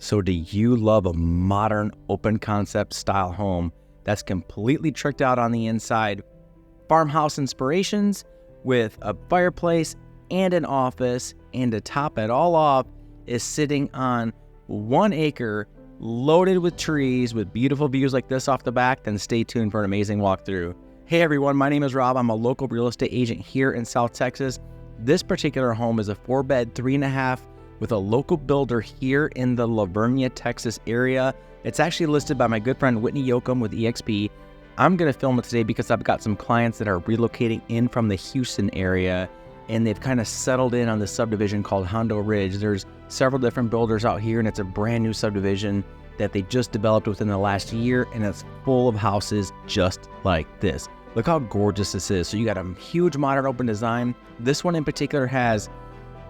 So do you love a modern open concept style home that's completely tricked out on the inside? Farmhouse inspirations with a fireplace and an office, and to top it all off is sitting on 1 acre loaded with trees with beautiful views like this off the back. Then stay tuned for an amazing walkthrough. Hey everyone, my name is Rob. I'm a local real estate agent here in South Texas. This particular home is a 4-bed, 3.5 with a local builder here in the Vernia Texas area. It's actually listed by my good friend Whitney Yocham with EXP. I'm going to film it today because I've got some clients that are relocating in from the Houston area, and they've kind of settled in on this subdivision called Hondo Ridge. There's several different builders out here, and it's a brand new subdivision that they just developed within the last year, and it's full of houses just like this. Look how gorgeous this is. So you got a huge modern open design. This one in particular has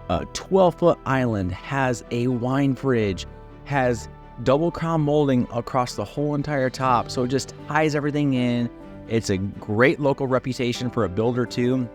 a 12-foot island, has a wine fridge, has double crown molding across the whole entire top. So it just ties everything in. It's a great local reputation for a builder too.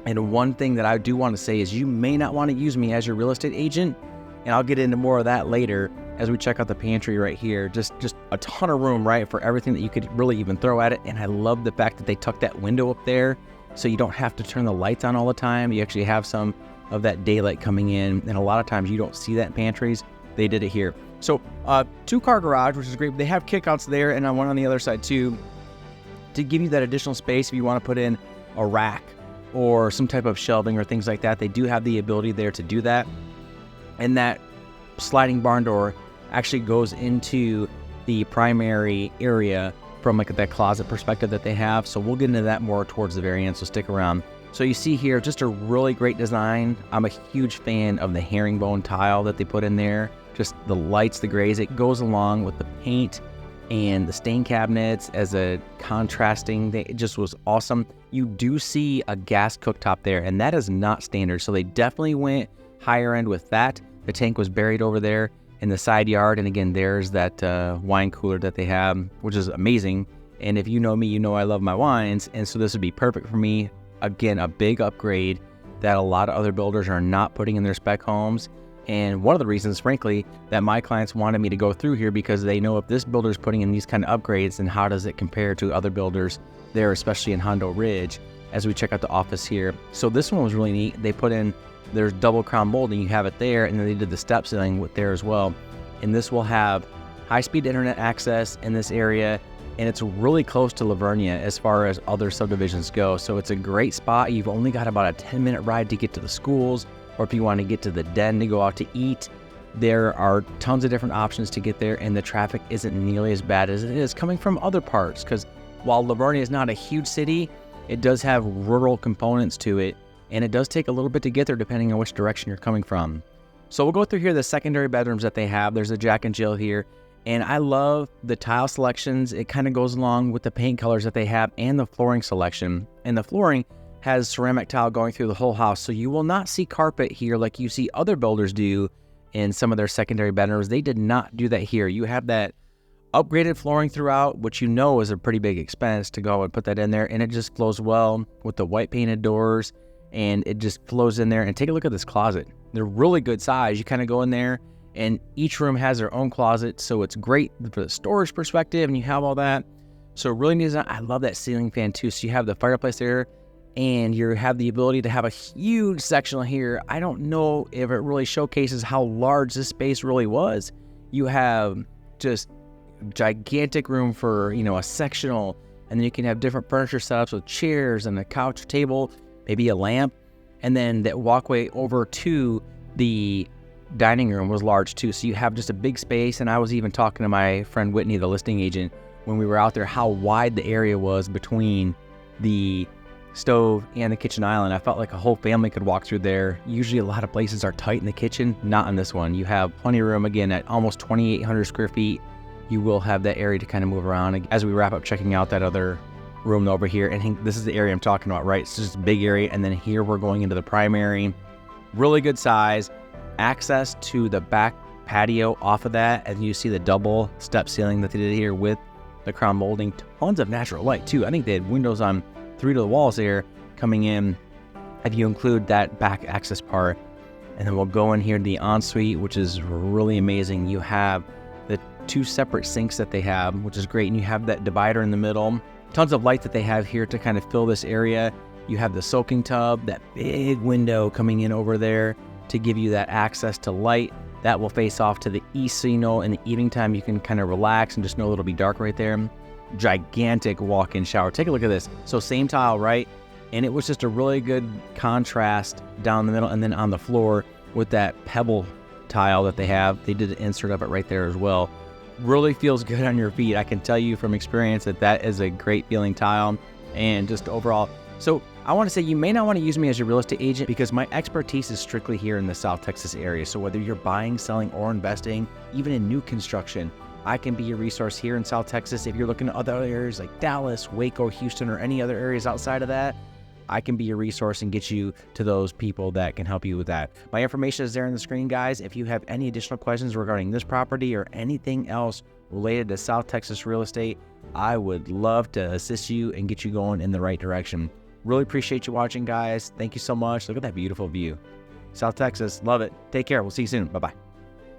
And one thing that I do want to say is you may not want to use me as your real estate agent, and I'll get into more of that later as we check out the pantry right here. Just a ton of room, right, for everything that you could really even throw at it. And I love the fact that they tucked that window up there so you don't have to turn the lights on all the time. You actually have some of that daylight coming in, and a lot of times you don't see that in pantries. They did it here. So 2-car garage, which is great. They have kickouts there and one on the other side too, to give you that additional space if you want to put in a rack or some type of shelving or things like that. They do have the ability there to do that. And that sliding barn door actually goes into the primary area from like that closet perspective that they have. So we'll get into that more towards the very end, so stick around. So you see here, just a really great design. I'm a huge fan of the herringbone tile that they put in there. Just the lights, the grays, it goes along with the paint and the stain cabinets as a contrasting thing. It just was awesome. You do see a gas cooktop there, and that is not standard. So they definitely went higher end with that. The tank was buried over there in the side yard. And again, there's that wine cooler that they have, which is amazing. And if you know me, you know I love my wines. And so this would be perfect for me. Again, a big upgrade that a lot of other builders are not putting in their spec homes. And one of the reasons, frankly, that my clients wanted me to go through here, because they know if this builder is putting in these kind of upgrades, then how does it compare to other builders there, especially in Hondo Ridge, as we check out the office here. So this one was really neat. They put in, there's double crown molding, you have it there, and then they did the step ceiling with there as well. And this will have high-speed internet access in this area, and it's really close to Vernia as far as other subdivisions go. So it's a great spot. You've only got about a 10-minute ride to get to the schools, or if you want to get to the den to go out to eat. There are tons of different options to get there, and the traffic isn't nearly as bad as it is coming from other parts, because while Vernia is not a huge city, it does have rural components to it, and it does take a little bit to get there depending on which direction you're coming from. So we'll go through here the secondary bedrooms that they have. There's a Jack and Jill here. And I love the tile selections. It kind of goes along with the paint colors that they have and the flooring selection. And the flooring has ceramic tile going through the whole house. So you will not see carpet here like you see other builders do in some of their secondary bedrooms. They did not do that here. You have that upgraded flooring throughout, which you know is a pretty big expense to go and put that in there. And it just flows well with the white painted doors, and it just flows in there. And take a look at this closet. They're really good size. You kind of go in there, and each room has their own closet, so it's great for the storage perspective, and you have all that. So really neat design. I love that ceiling fan too. So you have the fireplace there, and you have the ability to have a huge sectional here. I don't know if it really showcases how large this space really was. You have just gigantic room for, you know, a sectional, and then you can have different furniture setups with chairs and a couch table, maybe a lamp, and then that walkway over to the dining room was large too. So you have just a big space. And I was even talking to my friend Whitney, the listing agent, when we were out there, how wide the area was between the stove and the kitchen island. I felt like a whole family could walk through there. Usually a lot of places are tight in the kitchen, not in this one. You have plenty of room. Again, at almost 2,800 square feet, you will have that area to kind of move around. As we wrap up checking out that other room over here, and this is the area I'm talking about, right? It's just a big area. And then here we're going into the primary, really good size. Access to the back patio off of that, and you see the double step ceiling that they did here with the crown molding. Tons of natural light too. I think they had windows on 3 to the walls there coming in if you include that back access part. And then we'll go in here to the ensuite, which is really amazing. You have the 2 separate sinks that they have, which is great. And you have that divider in the middle. Tons of light that they have here to kind of fill this area. You have the soaking tub, that big window coming in over there to give you that access to light. That will face off to the east, so you know in the evening time you can kind of relax and just know it'll be dark right there. Gigantic walk-in shower. Take a look at this. So same tile, right? And it was just a really good contrast down the middle, and then on the floor with that pebble tile that they have. They did an insert of it right there as well. Really feels good on your feet. I can tell you from experience that that is a great feeling tile, and just overall. So I want to say you may not want to use me as your real estate agent because my expertise is strictly here in the South Texas area. So whether you're buying, selling, or investing, even in new construction, I can be your resource here in South Texas. If you're looking at other areas like Dallas, Waco, Houston, or any other areas outside of that, I can be your resource and get you to those people that can help you with that. My information is there on the screen, guys. If you have any additional questions regarding this property or anything else related to South Texas real estate, I would love to assist you and get you going in the right direction. Really appreciate you watching, guys. Thank you so much. Look at that beautiful view. South Texas, love it. Take care. We'll see you soon. Bye-bye.